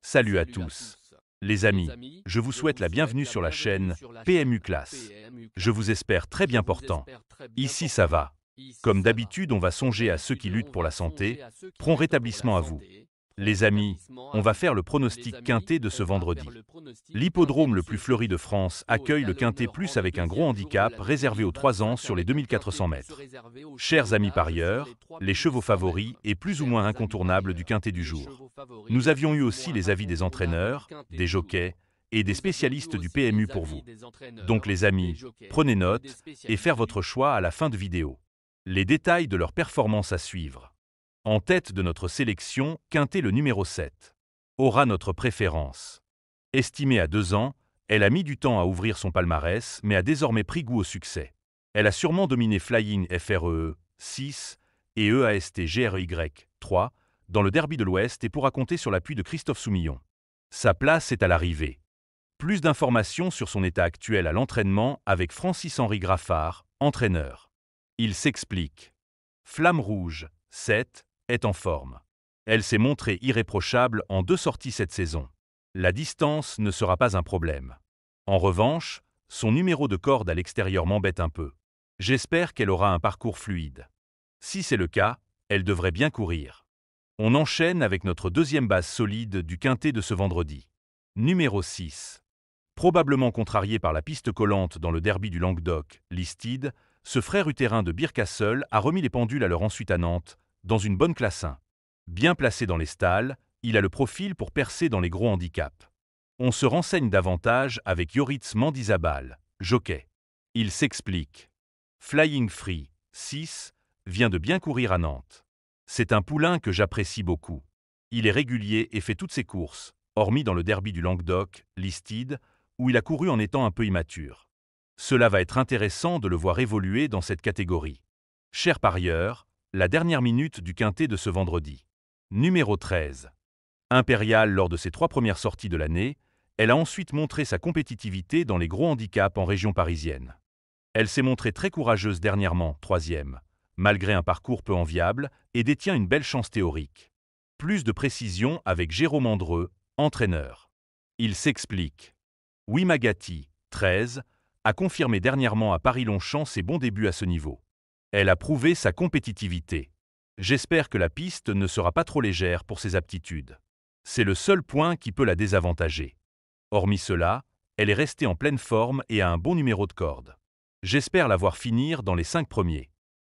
Salut à tous. Les amis, je vous souhaite la bienvenue sur la chaîne PMU Classe. Je vous espère très bien portant. Ici ça va. Comme d'habitude, on va songer à ceux qui luttent pour la santé. Prompt rétablissement à vous. Les amis, on va faire le pronostic quintet de ce vendredi. L'hippodrome le plus fleuri de France accueille le quintet plus avec un gros handicap réservé aux 3 ans sur les 2400 mètres. Chers amis parieurs, les chevaux favoris et plus ou moins incontournables du quintet du jour. Nous avions eu aussi les avis des entraîneurs, des jockeys et des spécialistes du PMU pour vous. Donc les amis, prenez note et faire votre choix à la fin de vidéo. Les détails de leur performance à suivre. En tête de notre sélection, quintet le numéro 7. Aura notre préférence. Estimée à 2 ans, elle a mis du temps à ouvrir son palmarès mais a désormais pris goût au succès. Elle a sûrement dominé Flying FREE 6 et EAST GRY 3 dans le Derby de l'Ouest et pourra compter sur l'appui de Christophe Soumillon. Sa place est à l'arrivée. Plus d'informations sur son état actuel à l'entraînement avec Francis-Henri Graffard, entraîneur. Il s'explique. Flamme Rouge, 7, est en forme. Elle s'est montrée irréprochable en 2 sorties cette saison. La distance ne sera pas un problème. En revanche, son numéro de corde à l'extérieur m'embête un peu. J'espère qu'elle aura un parcours fluide. Si c'est le cas, elle devrait bien courir. On enchaîne avec notre deuxième base solide du quintet de ce vendredi. Numéro 6. Probablement contrarié par la piste collante dans le derby du Languedoc, Listide, ce frère utérin de Bircasseul a remis les pendules à leur ensuite à Nantes, dans une bonne classe 1. Bien placé dans les stalles, il a le profil pour percer dans les gros handicaps. On se renseigne davantage avec Yoritz Mandizabal, jockey. Il s'explique. Flying Free, 6, vient de bien courir à Nantes. C'est un poulain que j'apprécie beaucoup. Il est régulier et fait toutes ses courses, hormis dans le derby du Languedoc, Listide, où il a couru en étant un peu immature. Cela va être intéressant de le voir évoluer dans cette catégorie. Chers parieurs, la dernière minute du quintet de ce vendredi. Numéro 13. Impériale lors de ses 3 premières sorties de l'année, elle a ensuite montré sa compétitivité dans les gros handicaps en région parisienne. Elle s'est montrée très courageuse dernièrement, 3e, malgré un parcours peu enviable, et détient une belle chance théorique. Plus de précision avec Jérôme Andreu, entraîneur. Il s'explique. Wimagati, 13, a confirmé dernièrement à Paris-Longchamp ses bons débuts à ce niveau. Elle a prouvé sa compétitivité. J'espère que la piste ne sera pas trop légère pour ses aptitudes. C'est le seul point qui peut la désavantager. Hormis cela, elle est restée en pleine forme et a un bon numéro de corde. J'espère la voir finir dans les 5 premiers.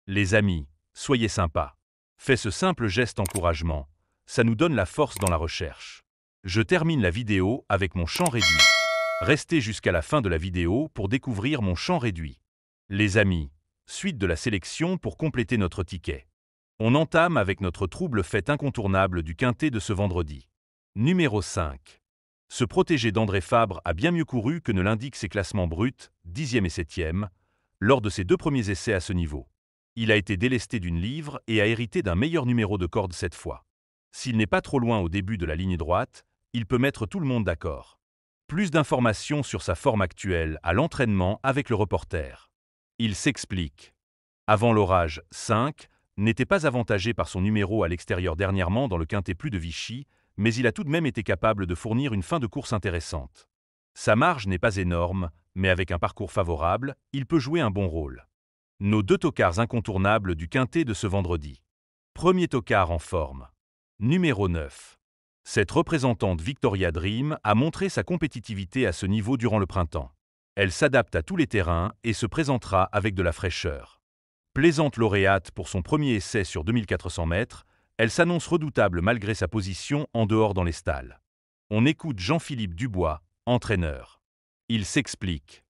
Les amis, soyez sympas. Faites ce simple geste encouragement. Ça nous donne la force dans la recherche. Je termine la vidéo avec mon champ réduit. Restez jusqu'à la fin de la vidéo pour découvrir mon champ réduit. Les amis, suite de la sélection pour compléter notre ticket. On entame avec notre trouble fête incontournable du quintet de ce vendredi. Numéro 5. Ce protégé d'André Fabre a bien mieux couru que ne l'indiquent ses classements bruts, 10e et 7e, lors de ses 2 premiers essais à ce niveau. Il a été délesté d'une livre et a hérité d'un meilleur numéro de corde cette fois. S'il n'est pas trop loin au début de la ligne droite, il peut mettre tout le monde d'accord. Plus d'informations sur sa forme actuelle à l'entraînement avec le reporter. Il s'explique. Avant l'orage, 5, n'était pas avantagé par son numéro à l'extérieur dernièrement dans le quintet plus de Vichy, mais il a tout de même été capable de fournir une fin de course intéressante. Sa marge n'est pas énorme, mais avec un parcours favorable, il peut jouer un bon rôle. Nos 2 tocards incontournables du quintet de ce vendredi. Premier tocard en forme. Numéro 9. Cette représentante Victoria Dream a montré sa compétitivité à ce niveau durant le printemps. Elle s'adapte à tous les terrains et se présentera avec de la fraîcheur. Plaisante lauréate pour son premier essai sur 2400 mètres, elle s'annonce redoutable malgré sa position en dehors dans les stalles. On écoute Jean-Philippe Dubois, entraîneur. Il s'explique.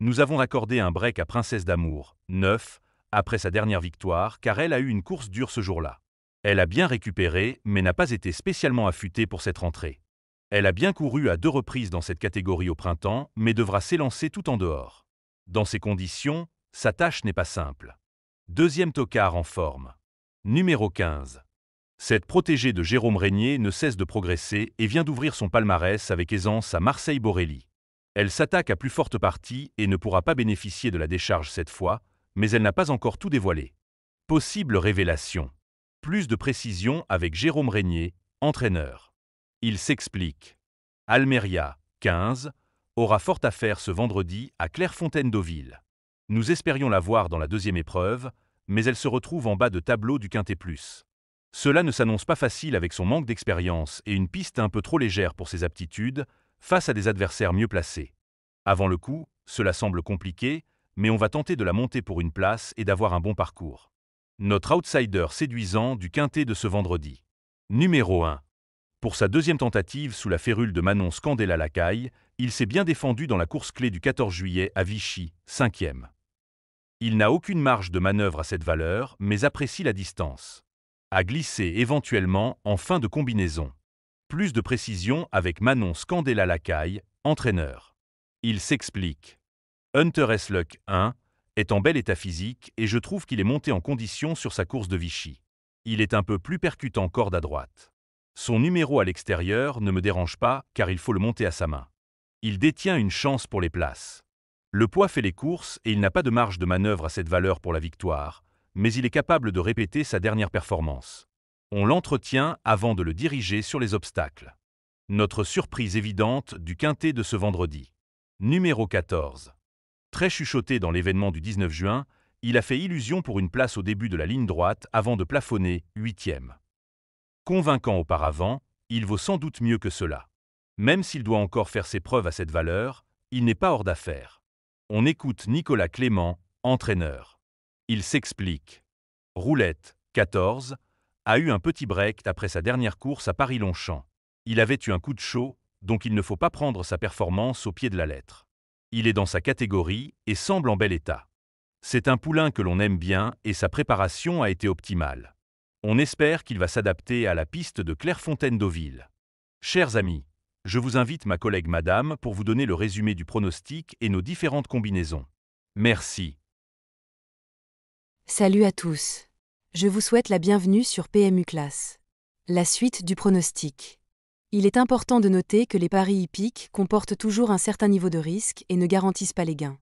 Nous avons accordé un break à Princesse d'Amour, 9, après sa dernière victoire car elle a eu une course dure ce jour-là. Elle a bien récupéré mais n'a pas été spécialement affûtée pour cette rentrée. Elle a bien couru à 2 reprises dans cette catégorie au printemps mais devra s'élancer tout en dehors. Dans ces conditions, sa tâche n'est pas simple. Deuxième tocard en forme. Numéro 15. Cette protégée de Jérôme Régnier ne cesse de progresser et vient d'ouvrir son palmarès avec aisance à Marseille-Borelli. Elle s'attaque à plus forte partie et ne pourra pas bénéficier de la décharge cette fois, mais elle n'a pas encore tout dévoilé. Possible révélation. Plus de précision avec Jérôme Régnier, entraîneur. Il s'explique. Almeria, 15, aura fort à faire ce vendredi à Clairefontaine-Deauville. Nous espérions la voir dans la deuxième épreuve, mais elle se retrouve en bas de tableau du Quintet Plus. Cela ne s'annonce pas facile avec son manque d'expérience et une piste un peu trop légère pour ses aptitudes, face à des adversaires mieux placés. Avant le coup, cela semble compliqué, mais on va tenter de la monter pour une place et d'avoir un bon parcours. Notre outsider séduisant du Quintet de ce vendredi. Numéro 1. Pour sa deuxième tentative sous la férule de Manon Scandella-Lacaille, il s'est bien défendu dans la course clé du 14 juillet à Vichy, 5e. Il n'a aucune marge de manœuvre à cette valeur, mais apprécie la distance. À glisser éventuellement en fin de combinaison. Plus de précision avec Manon Scandella-Lacaille, entraîneur. Il s'explique. Hunter S. Luck 1 est en bel état physique et je trouve qu'il est monté en condition sur sa course de Vichy. Il est un peu plus percutant corde à droite. Son numéro à l'extérieur ne me dérange pas car il faut le monter à sa main. Il détient une chance pour les places. Le poids fait les courses et il n'a pas de marge de manœuvre à cette valeur pour la victoire, mais il est capable de répéter sa dernière performance. On l'entretient avant de le diriger sur les obstacles. Notre surprise évidente du Quintet de ce vendredi. Numéro 14. Très chuchoté dans l'événement du 19 juin, il a fait illusion pour une place au début de la ligne droite avant de plafonner 8e. Convaincant auparavant, il vaut sans doute mieux que cela. Même s'il doit encore faire ses preuves à cette valeur, il n'est pas hors d'affaire. On écoute Nicolas Clément, entraîneur. Il s'explique. Roulette, 14, a eu un petit break après sa dernière course à Paris-Longchamp. Il avait eu un coup de chaud, donc il ne faut pas prendre sa performance au pied de la lettre. Il est dans sa catégorie et semble en bel état. C'est un poulain que l'on aime bien et sa préparation a été optimale. On espère qu'il va s'adapter à la piste de Clairefontaine-Deauville. Chers amis, je vous invite ma collègue Madame pour vous donner le résumé du pronostic et nos différentes combinaisons. Merci. Salut à tous. Je vous souhaite la bienvenue sur PMU Classe. La suite du pronostic. Il est important de noter que les paris hippiques comportent toujours un certain niveau de risque et ne garantissent pas les gains.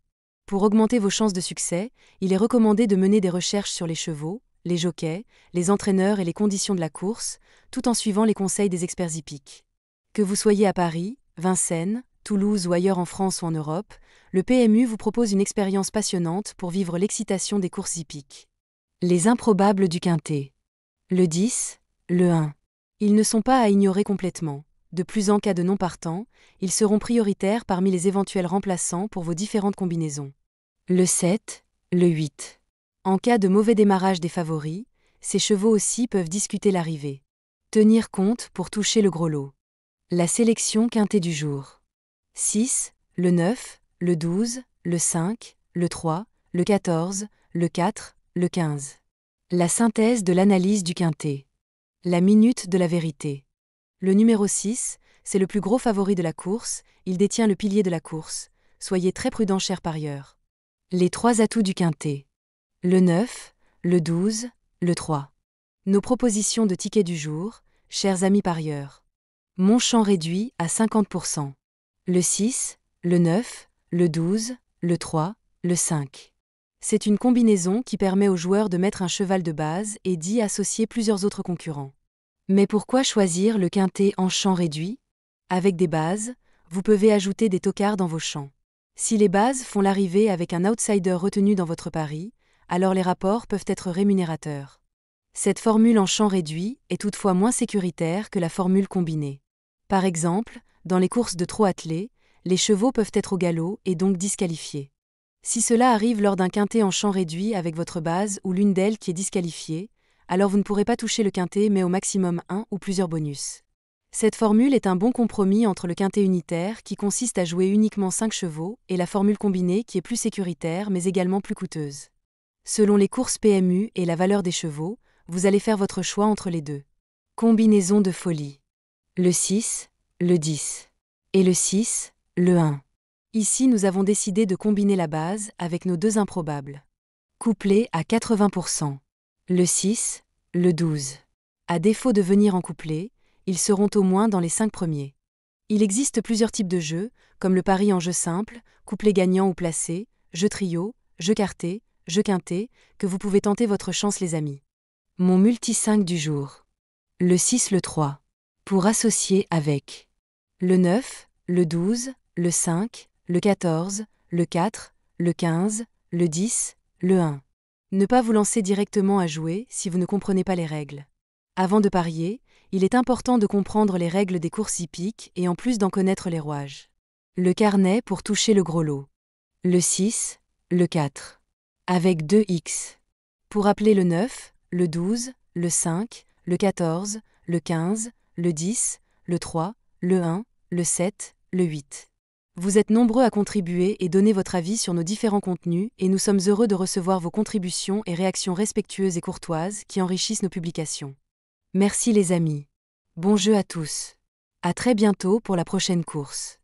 Pour augmenter vos chances de succès, il est recommandé de mener des recherches sur les chevaux, les jockeys, les entraîneurs et les conditions de la course, tout en suivant les conseils des experts hippiques. Que vous soyez à Paris, Vincennes, Toulouse ou ailleurs en France ou en Europe, le PMU vous propose une expérience passionnante pour vivre l'excitation des courses hippiques. Les improbables du Quintet. Le 10, le 1. Ils ne sont pas à ignorer complètement. De plus en cas de non partants, ils seront prioritaires parmi les éventuels remplaçants pour vos différentes combinaisons. Le 7, le 8. En cas de mauvais démarrage des favoris, ces chevaux aussi peuvent discuter l'arrivée. Tenir compte pour toucher le gros lot. La sélection Quintet du jour. 6, le 9, le 12, le 5, le 3, le 14, le 4, le 15. La synthèse de l'analyse du Quintet. La minute de la vérité. Le numéro 6, c'est le plus gros favori de la course, il détient le pilier de la course. Soyez très prudents chers parieurs. Les 3 atouts du Quintet. Le 9, le 12, le 3. Nos propositions de tickets du jour, chers amis parieurs. Mon champ réduit à 50%. Le 6, le 9, le 12, le 3, le 5. C'est une combinaison qui permet aux joueurs de mettre un cheval de base et d'y associer plusieurs autres concurrents. Mais pourquoi choisir le Quintet en champ réduit ? Avec des bases, vous pouvez ajouter des tocards dans vos champs. Si les bases font l'arrivée avec un outsider retenu dans votre pari, alors les rapports peuvent être rémunérateurs. Cette formule en champ réduit est toutefois moins sécuritaire que la formule combinée. Par exemple, dans les courses de trot attelé, les chevaux peuvent être au galop et donc disqualifiés. Si cela arrive lors d'un Quintet en champ réduit avec votre base ou l'une d'elles qui est disqualifiée, alors vous ne pourrez pas toucher le Quintet mais au maximum un ou plusieurs bonus. Cette formule est un bon compromis entre le Quintet unitaire qui consiste à jouer uniquement 5 chevaux et la formule combinée qui est plus sécuritaire mais également plus coûteuse. Selon les courses PMU et la valeur des chevaux, vous allez faire votre choix entre les deux. Combinaison de folie. Le 6, le 10. Et le 6, le 1. Ici nous avons décidé de combiner la base avec nos 2 improbables. Couplé à 80%. Le 6, le 12. À défaut de venir en couplet, ils seront au moins dans les 5 premiers. Il existe plusieurs types de jeux, comme le pari en jeu simple, couplet gagnant ou placé, jeu trio, jeu quarté, jeu quintet, que vous pouvez tenter votre chance les amis. Mon multi 5 du jour. Le 6, le 3. Pour associer avec le 9, le 12, le 5, le 14, le 4, le 15, le 10, le 1. Ne pas vous lancer directement à jouer si vous ne comprenez pas les règles. Avant de parier, il est important de comprendre les règles des courses hippiques et en plus d'en connaître les rouages. Le carnet pour toucher le gros lot. Le 6, le 4. Avec 2x. Pour appeler le 9, le 12, le 5, le 14, le 15, le 10, le 3, le 1, le 7, le 8. Vous êtes nombreux à contribuer et donner votre avis sur nos différents contenus et nous sommes heureux de recevoir vos contributions et réactions respectueuses et courtoises qui enrichissent nos publications. Merci les amis. Bon jeu à tous. À très bientôt pour la prochaine course.